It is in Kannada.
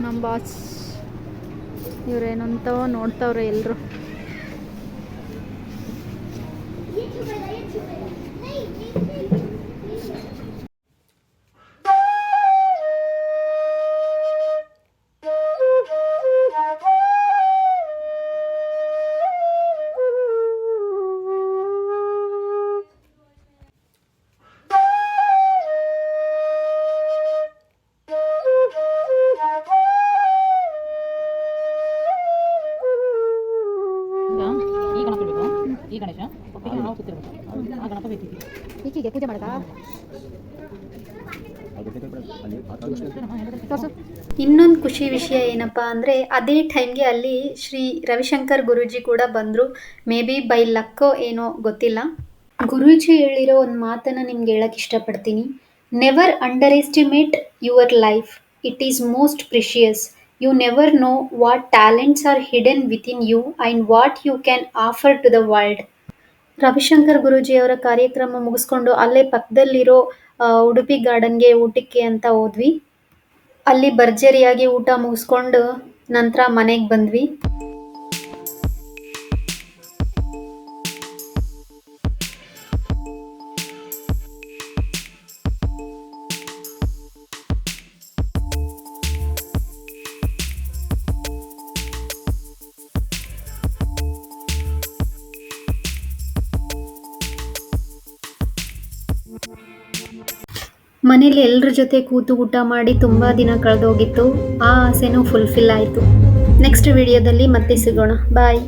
ನಮ್ಮ ಬಾಸ್ ಇವ್ರೇನಂತ ನೋಡ್ತಾವ್ರೆ ಎಲ್ಲರೂ. ಈ ಗಣೇಶ ಒಪ್ಪಿಗೆ ನಾವು ಕೂತಿರ್ಬೇಕು. ಆ ಗಣಪ ಬೇಕಿತ್ತು ಈಕಿಗೆ ಪೂಜೆ ಮಾಡಕ. ಇನ್ನೊಂದು ಖುಷಿ ವಿಷಯ ಏನಪ್ಪ ಅಂದರೆ, ಅದೇ ಟೈಮ್ಗೆ ಅಲ್ಲಿ ಶ್ರೀ ರವಿಶಂಕರ್ ಗುರೂಜಿ ಕೂಡ ಬಂದರು. ಮೇ ಬಿ ಬೈ ಲಕ್ಕೋ ಏನೋ ಗೊತ್ತಿಲ್ಲ. ಗುರೂಜಿ ಹೇಳಿರೋ ಒಂದು ಮಾತನ್ನು ನಿಮ್ಗೆ ಹೇಳಕ್ಕೆ ಇಷ್ಟಪಡ್ತೀನಿ. Never under estimate your life, it is most precious. You never know what talents are hidden within you and what you can offer to the world. Ravishankar ಗುರೂಜಿಯವರ ಕಾರ್ಯಕ್ರಮ ಮುಗಿಸ್ಕೊಂಡು ಅಲ್ಲೇ ಪಕ್ಕದಲ್ಲಿರೋ ಉಡುಪಿ ಗಾರ್ಡನ್ಗೆ ಊಟಕ್ಕೆ ಅಂತ ಹೋದ್ವಿ. ಅಲ್ಲಿ ಭರ್ಜರಿಯಾಗಿ ಊಟ ಮುಗಿಸ್ಕೊಂಡು ನಂತರ ಮನೆಗೆ ಬಂದ್ವಿ. ಮನೇಲಿ ಎಲ್ಲರ ಜೊತೆ ಕೂತು ಊಟ ಮಾಡಿ ತುಂಬ ದಿನ ಕಳೆದೋಗಿತ್ತು. ಆ ಆಸೆನೂ ಫುಲ್ಫಿಲ್ ಆಯಿತು. ನೆಕ್ಸ್ಟ್ ವಿಡಿಯೋದಲ್ಲಿ ಮತ್ತೆ ಸಿಗೋಣ. ಬಾಯ್.